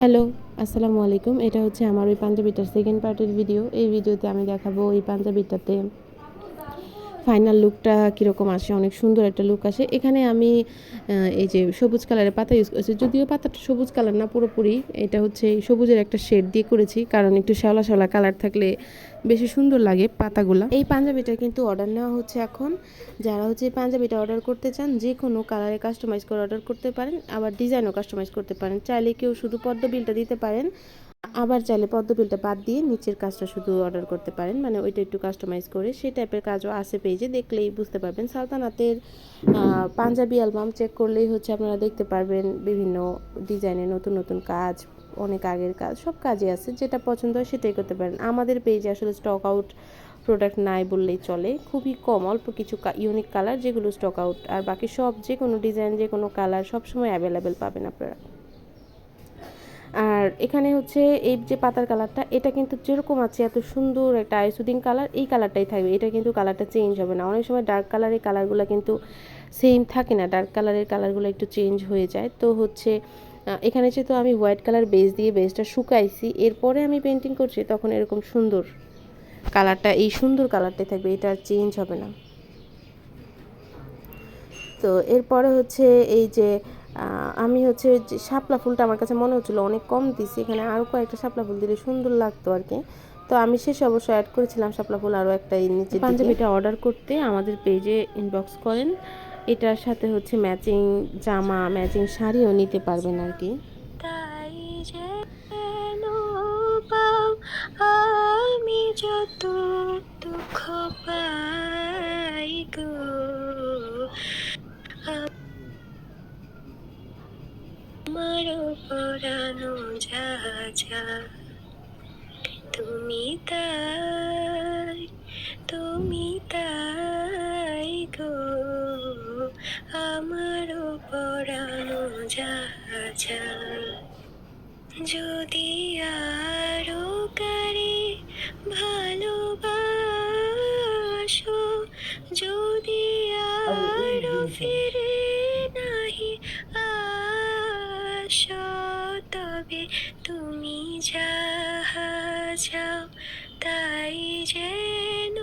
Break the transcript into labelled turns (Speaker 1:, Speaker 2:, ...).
Speaker 1: Hello, আসসালামু আলাইকুম। এটা হচ্ছে আমার ওই পাঞ্জাবিটার সেকেন্ড পার্টের ভিডিও। এই ভিডিওতে আমি দেখাবো এই পাঞ্জাবিটাতে ফাইনাল লুকটা কীরকম আসে। অনেক সুন্দর একটা লুক আসে। এখানে আমি এই যে সবুজ কালারের পাতা ইউজ করেছি। যদিও পাতাটা সবুজ কালার না পুরোপুরি, এটা হচ্ছে সবুজের একটা শেড দিয়ে করেছি, কারণ একটু শ্যাওলা শ্যাওলা কালার থাকলে বেশি সুন্দর লাগে পাতাগুলা। এই পাঞ্জাবিটা কিন্তু অর্ডার নেওয়া হচ্ছে এখন। যারা হচ্ছে এই পাঞ্জাবিটা অর্ডার করতে চান, যে কোনো কালারে কাস্টমাইজ করে অর্ডার করতে পারেন, আবার ডিজাইনও কাস্টমাইজ করতে পারেন। চাইলে কেউ শুধু পদ্ম বিলটা দিতে পারেন, আবার চাইলে পদ্ম বিলটা বাদ দিয়ে নিচের কাজটা শুধু অর্ডার করতে পারেন, মানে ওইটা একটু কাস্টমাইজ করে। সেই টাইপের কাজও আছে পেজে, দেখলেই বুঝতে পারবেন। সালতানাতের পাঞ্জাবি অ্যালবাম চেক করলেই হচ্ছে আপনারা দেখতে পারবেন বিভিন্ন ডিজাইনের নতুন নতুন কাজ, অনেক আগের কাজ, সব কাজই আছে। যেটা পছন্দ হয় সেটাই করতে পারেন। আমাদের পেজে আসলে স্টক আউট প্রোডাক্ট নাই বললেই চলে, খুবই কম, অল্প কিছু ইউনিক কালার যেগুলো স্টক আউট, আর বাকি সব যে কোনো ডিজাইন, যে কোনো কালার সবসময় অ্যাভেলেবেল পাবেন আপনারা। আর এখানে হচ্ছে এই যে পাতার কালারটা, এটা কিন্তু যেরকম আছে এত সুন্দর একটা আইসুদিং কালার, এই কালারটাই থাকবে। এটা কিন্তু কালারটা চেঞ্জ হবে না। অনেক সময় ডার্ক কালারের কালারগুলো কিন্তু সেম থাকে না, ডার্ক কালারের কালারগুলো একটু চেঞ্জ হয়ে যায়। তো হচ্ছে এখানে যেহেতু আমি হোয়াইট কালার বেস দিয়ে বেসটা শুকাইছি, এরপরে আমি পেন্টিং করছি, তখন এরকম সুন্দর কালারটা, এই সুন্দর কালারটাই থাকবে, এটা আর চেঞ্জ হবে না। তো এরপরে হচ্ছে এই যে আমি হচ্ছে যে শাপলা ফুলটা আমার কাছে মনে হচ্ছিলো অনেক কম দিছি, এখানে আরও কয়েকটা শাপলা ফুল দিলে সুন্দর লাগতো আর কি। তো আমি শেষে অবশ্য অ্যাড করেছিলাম শাপলা ফুল আরও একটা নিচে। পাঞ্জাবিটা অর্ডার করতে আমাদের পেজে ইনবক্স করেন। এটার সাথে হচ্ছে ম্যাচিং জামা, ম্যাচিং শাড়িও নিতে পারবেন আর কি। তাই যেন পাও আমি যত দুঃখ পাই গো, আমারও পরানো যা যা, তুমি তাই, তুমি তাই গো, আমারও পরানো যা যা। যদি আরো কারে ভালোবাসো, যদি আরো ফিরে নাহি আসো, তবে তুমি যাহা চাও তাই যেন